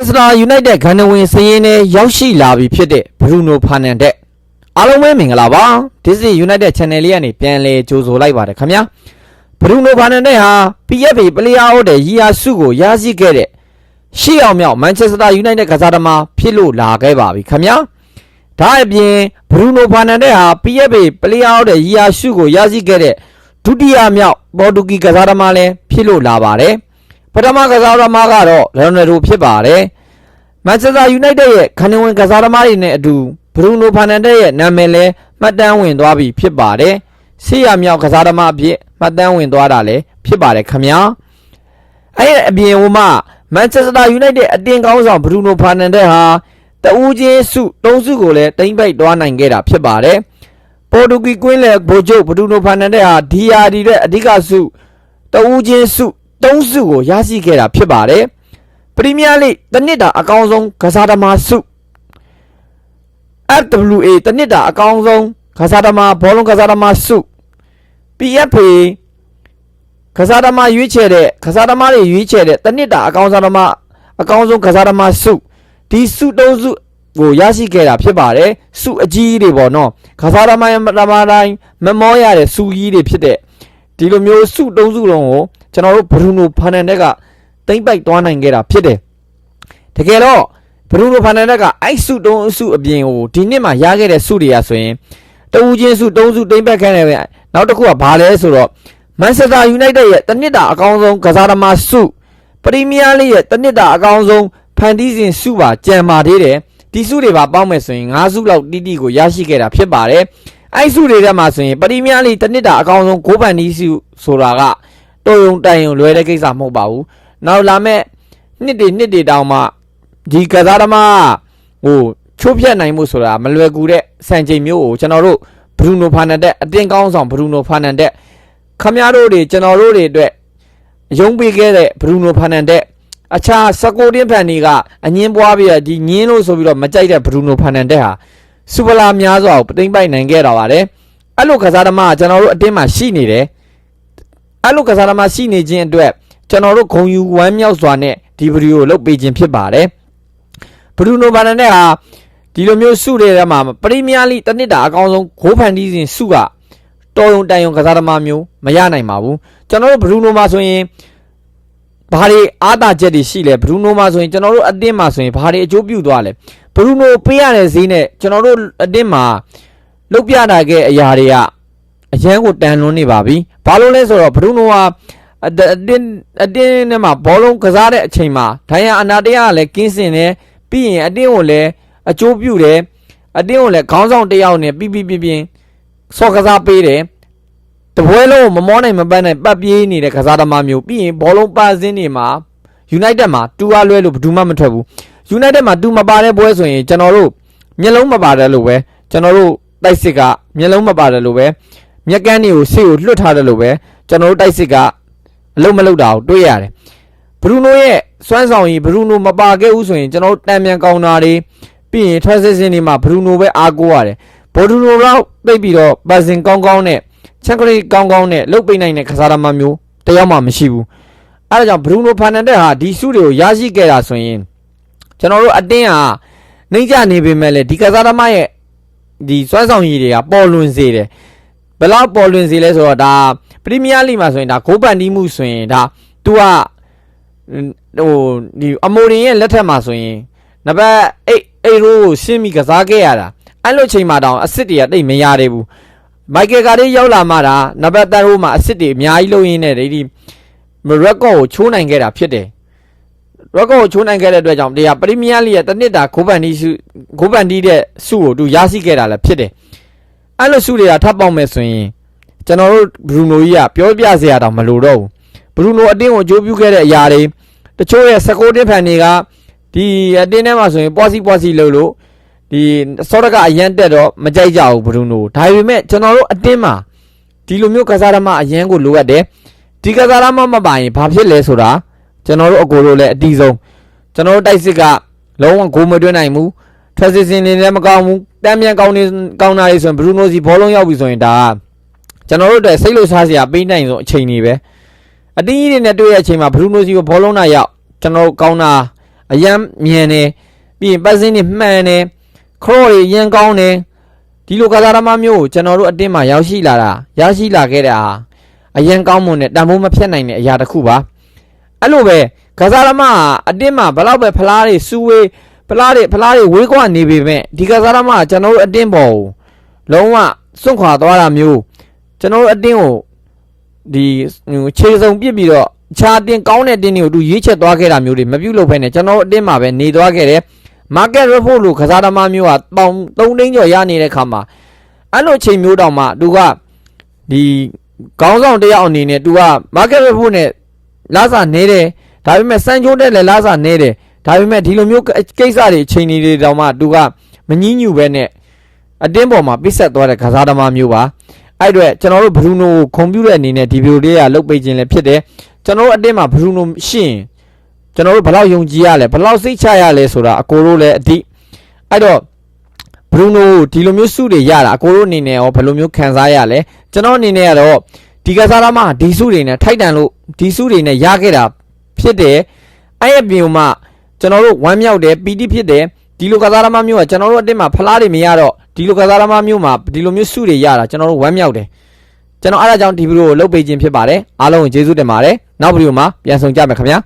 Manchester United ခန္ဓာဝင်စည်ရင်းနဲ့ရောက်ရှိလာပြီဖြစ်တဲ့ Bruno Fernandes အားလုံးပဲမင်္ဂလာပါ This is United Channel လေးကနေပြန်လဲကြိုဆိုလိုက်ပါတယ်ခင်ဗျာ Bruno Fernandes ဟာ PFA Player of the Year ဆုကိုရရှိခဲ့တဲ့ရှေ့အောင်မြောက် Manchester United ကစားသမားဖြစ်လို့လာခဲ့ပါပြီခင်ဗျာဒါအပြင် Bruno Fernandes ဟာ PFA Player of the Year ဆုကိုရရှိခဲ့တဲ့ဒုတိယမြောက်ပေါ်တူဂီကစားသမားလည်းဖြစ်လို့လာပါတယ်ပထမကစားသမားကတော့ Ronaldo ဖြစ်ပါတယ် Manchester United ရဲ့ခန္ဓာဝင်ကစားသမားတွေနဲ့အတူ Bruno Fernandes ရဲ့နာမည်လည်းမှတ်တမ်းဝင်သွားပြီဖြစ်ပါတယ်ဆေးရမြောက်ကစားသမားအဖြစ်မှတ်တမ်းဝင်သွားတာလည်းဖြစ်ပါတယ်ခင်ဗျာအဲ့အပြင်ဟိုမှာ Manchester United အတင်းကောင်းဆောင် Bruno Fernandes ဟာတဦးချင်းစု၃စုကိုလည်းတိမ့်ပိုက်သွားနိုင်ခဲ့တာဖြစ်ပါတယ်ပေါ်တူဂီကွင်းလေဗိုလ်ချုပ် Bruno Fernandes ဟာ DRD ရဲ့အဓိကစုတဦးချင်းစု၃စုကိုရရှိခဲ့တာဖြစ်ပါတယ်ပရီးမီးယားလိတနစ်တာအကောင်းဆုံးကစားသမားစု FWA တနစ်တာအကောင်းဆုံးကစားသမားဘောလုံးကစားသမားစု PFA ကစားသမားရွေးချယ်တဲ့ကစားသမားတွေရွေးချယ်တဲ့တနစ်တာအကောင်းဆုံးကစားသမားစုဒီစု၃စုကိုရရှိခဲ့တာဖြစ်ပါတယ်စုအကြီးတွေပေါ့နော်ကစားသမားတိုင်းမမောရတဲ့စုကြီးတွေဖြစ်တဲ့ဒီလိုမျိုးစု၃စုလုံးကိုကျွန်တော်တို့ Bruno Fernandes ကတိမ့်ပိုက်သွားနိုင်ခဲ့တာဖြစ်တယ်တကယ်တော့ Bruno Fernandes ကအဲ့စု၃စုအပြင်ကိုဒီနှစ်မှာရခဲ့တဲ့စုတွေကဆိုရင်တဦးချင်းစု၃စုတိမ့်ပိုက်ခဲ့တယ်ပဲနောက်တစ်ခုကဘာလဲဆိုတော့ Manchester United ရဲ့တနစ်တာအကောင်းဆုံးကစားသမားစုပရီးမီးယားလိရဲ့တနစ်တာအကောင်းဆုံးဖန်တီးစဉ်စုပါကြံပါသေးတယ်ဒီစုတွေပါပေါင်းမယ်ဆိုရင်၅စုလောက်တိတိကိုရရှိခဲ့တာဖြစ်ပါတယ်အဲ့စုတွေထဲမှာဆိုရင်ပရီးမီးယားလိတနစ်တာအကောင်းဆုံးဂိုးဖန်တီးစုဆိုတာကတော်ရုံတိုင်ရုံလွယ်တဲ့ကိစ္စမဟုတ်ပါဘူးနောက်လာမဲ့နှစ်တွေတောင်မှဒီကစားသမားဟိုချိုးဖြတ်နိုင်မှုဆိုတာမလွယ်ကူတဲ့စံချိန်မျိုးကိုကျွန်တော်တို့ Bruno Fernandes အတင်းကောင်းဆောင် Bruno Fernandes ခမရတို့တွေကျွန်တော်တို့တွေအတွက်ရုံးပေးခဲ့တဲ့ Bruno Fernandes အခြားစကိုတင်းဖန်တွေကအငင်းပွားပြီးဒီငင်းလို့ဆိုပြီးတော့မကြိုက်တဲ့ Bruno Fernandes ဟာစူပလာများစွာကိုတိမ့်ပိုက်နိုင်ခဲ့တာပါတယ်အဲ့လိုကစားသမားကကျွန်တော်တို့အတင်းမှာရှိနေတယ်အဲ့လိုကစားသမားရှိနေခြင်းအတွက်ကျွန်တော်တို့ဂုဏ်ယူဝမ်းမြောက်စွာနဲ့ဒီဗီဒီယိုကိုလုပ်ပေးခြင်းဖြစ်ပါတယ် Bruno Fernandes ဟာဒီလိုမျိုးစုတွေထဲမှာပရီးမီးယားလိတနစ်တာအကောင်းဆုံးဂိုးဖန်တီးစဉ်စုကတော်ရုံတိုင်ရုံကစားသမားမျိုးမရနိုင်ပါဘူးကျွန်တော်တို့ Bruno မှာဆိုရင်ဘာတွေအားသာချက်တွေရှိလဲ Bruno မှာဆိုရင်ကျွန်တော်တို့အတင်းမှာဆိုရင်ဘာတွေအကျိုးပြုသွားလဲ Bruno ပေးရတဲ့ဈေးနဲ့ကျွန်တော်တို့အတင်းမှာလုပ်ပြတာကအရာတွေကအရန်ကိုတန်လွန်းနေပါပြီဘာလို့လဲဆိုတော့ Bruno ဟာအတင်းထဲမှာဘောလုံးကစားတဲ့အချိန်မှာဒိုင်ယာအနာတရားကလည်းကင်းစင်တယ်ပြီးရင်အတင်းကိုလည်းအကျိုးပြုတယ်အတင်းကိုလည်းခေါင်းဆောင်တစ်ယောက်နဲ့ပြင်းစော်ကစားပေးတယ်တပွဲလုံးကိုမမောနိုင်မပန်းနိုင်ပတ်ပြေးနေတဲ့ကစားသမားမျိုးပြီးရင်ဘောလုံးပါစင်းတွေမှာ United မှာတူအားလွဲလို့ဘယ်သူမှမထွက်ဘူး United မှာတူမပါတဲ့ပွဲဆိုရင်ကျွန်တော်တို့မျက်လုံးမပါတယ်လို့ပဲကျွန်တော်တို့တိုက်စစ်ကမျက်လုံးမပါတယ်လို့ပဲမျက်ကန်းတွေကိုဆေးကိုလွှတ်ထားတယ်လို့ပဲကျွန်တော်တို့တိုက်စစ်ကအလုံးမလုံးတာကိုတွေ့ရတယ် Bruno ရဲ့စွမ်းဆောင်ရည် Bruno မပါခဲ့ဘူးဆိုရင်ကျွန်တော်တို့တံမြန်ကောင်းတာတွေပြီးရင် transition တွေမှာ Bruno ပဲအားကိုးရတယ် Bruno တော့သိပြီးတော့ပတ်စင်ကောင်းနဲ့ချက်ခရီးကောင်းနဲ့လုတ်ပိတ်နိုင်တဲ့ကစားသမားမျိုးတယောက်မှမရှိဘူးအဲဒါကြောင့် Bruno Fernandes ဟာဒီစုတွေကိုရရှိခဲ့တာဆိုရင်ကျွန်တော်တို့အတင်းဟာနှိမ့်ချနေပေမဲ့လည်းဒီကစားသမားရဲ့ဒီစွမ်းဆောင်ရည်တွေကပေါ်လွင်စေတယ်ဘယ်လောက်ပေါ်လွင်စေလဲဆိုတော့ဒါပရီးမီးယားလိမှာဆိုရင်ဒါဂိုးပန်တီးမှုဆိုရင်ဒါ तू ကဟိုဒီအမိုရင်ရဲ့လက်ထက်မှာဆိုရင်နံပါတ်8ရိုးကိုရှင်းပြီးကစားခဲ့ရတာအဲ့လိုချိန်မှာတောင်အစ်စ်တွေကတိတ်မရသေးဘူးမိုက်ကယ်ကာလေးရောက်လာမှဒါနံပါတ်3ရိုးမှာအစ်စ်တွေအများကြီးလုံးရင်းနဲ့ဒီရက်ကော့ကိုချိုးနိုင်ခဲ့တာဖြစ်တယ်ရက်ကော့ကိုချိုးနိုင်ခဲ့တဲ့အတွက်ကြောင့်တရားပရီးမီးယားလိရဲ့တနစ်တာဂိုးပန်တီးတဲ့စုကိုသူရရှိခဲ့တာလည်းဖြစ်တယ်အဲ့လိုစုတွေကထပ်ပေါက်မယ်ဆိုရင်ကျွန်တော်တို့ Bruno ကြီးကပြောပြစရာတောင်မလိုတော့ဘူး Bruno အတင်းကိုကြိုးပြုခဲ့တဲ့အရာတွေတချို့ရဲ့စကိုတင်းဖန်တွေကဒီအတင်းထဲမှာဆိုရင်ပွားစီလို့ဒီစောရကအရန်တက်တော့မကြိုက်ကြဘူး Bruno ဒါပေမဲ့ကျွန်တော်တို့အတင်းမှာဒီလိုမျိုးကစားသမားအရန်ကိုလိုအပ်တယ်ဒီကစားသမားမပါရင်ဘာဖြစ်လဲဆိုတာကျွန်တော်တို့အကိုတို့လည်းအတီးဆုံးကျွန်တော်တို့တိုက်စစ်ကလုံးဝဂိုးမတွင်းနိုင်ဘူး transition တွေလည်းမကောင်းဘူးတမ်းမြန်ကောင်းတာတွေဆိုရင် Bruno စီဘောလုံးရောက်ပြီဆိုရင်ဒါကျွန်တော်တို့အတွက်စိတ်လို့စားစရာပေးနိုင်ဆုံးအချိန်တွေပဲအတင်းကြီးတွေနဲ့တွေ့ရတဲ့အချိန်မှာ Bruno စီကိုဘောလုံးနာရောက်ကျွန်တော်တို့ကောင်းတာ အရန်မြန်တယ်ပြီးရင်ပတ်စင်းတွေမှန်တယ်ခရော့တွေရန်ကောင်းတယ်ဒီလိုကစားသမားမျိုးကိုကျွန်တော်တို့အတင်းမှာရောက်ရှိလာခဲ့တာအရန်ကောင်းမွန်တဲ့တန်ဖိုးမဖြတ်နိုင်တဲ့အရာတစ်ခုပါအဲ့လိုပဲကစားသမားအတင်းမှာဘလောက်ပဲဖလားတွေစူးဝေးဖလားတွေဝေးကွာနေပေမဲ့ဒီကစားသမားကျွန်တော်တို့အတင်းပေါ်ကိုလုံးဝစွန့်ခွာသွားတာမျိုးကျွန်တော်တို့အတင်းကိုဒီခြေစုံပြစ်ပြီးတော့ခြားတင်ကောင်းတဲ့တင်းတွေကိုသူရွေးချက်သွားခဲ့တာမျိုးတွေမပြုတ်လို့ဖဲနဲ့ကျွန်တော်တို့အတင်းမှာပဲနေသွားခဲ့တယ် market report လို့ကစားသမားမျိုးကပေါင်3သိန်းကျော်ရနေတဲ့ခါမှာအဲ့လိုချိန်မျိုးတောင်မှသူကဒီခေါင်းဆောင်တယောက်အနေနဲ့သူက market report နဲ့လာစာနေတယ်ဒါပေမဲ့စံချိုးတဲ့လည်းလာစာနေတယ်ဒါပေမဲ့ဒီလိုမျိုးကိစ္စတွေချိန်နေတွေတောင်မှသူကမငြင်းညူပဲနဲ့အတင်းပေါ်မှာပိတ်ဆက်သွားတဲ့ကစားသမားမျိုးပါအဲ့အတွက်ကျွန်တော်တို့ဘရူနိုကိုခွန်ပြူတဲ့အနေနဲ့ဒီဗီဒီယိုလေးကလုတ်ပေးခြင်းလည်းဖြစ်တယ်ကျွန်တော်တို့အတင်းမှာဘရူနိုရှိရင်ကျွန်တော်တို့ဘယ်လောက်ယုံကြည်ရလဲဘယ်လောက်စိတ်ချရလဲဆိုတာအကိုတို့လည်းအတိအဲ့တော့ဘရူနိုဒီလိုမျိုးစုတွေရတာအကိုတို့အနေနဲ့ရောဘယ်လိုမျိုးခံစားရလဲကျွန်တော်အနေနဲ့ကတော့ဒီကစားသမားဒီစုတွေနဲ့ထိုက်တန်လို့ဒီစုတွေနဲ့ရခဲ့တာဖြစ်တယ်အဲ့အပြင်မှာကျွန်တော်တို့ဝမ်းမြောက်တယ်ပီတိဖြစ်တယ်ဒီလိုကစားသမားမျိုးကကျွန်တော်တို့အတင်းမှာဖလားတွေမရတော့ဒီလိုကစားသမားမျိုးမှာဒီလိုမျိုးစုတွေရတာကျွန်တော်တို့ဝမ်းမြောက်တယ်ကျွန်တော်အားအကြောင်းဒီဗီဒီယိုကိုလုပ်ပေးခြင်းဖြစ်ပါတယ်အားလုံးကိုကျေးဇူးတင်ပါတယ်နောက်ဗီဒီယိုမှာပြန်ဆောင်ကြမယ်ခင်ဗျာ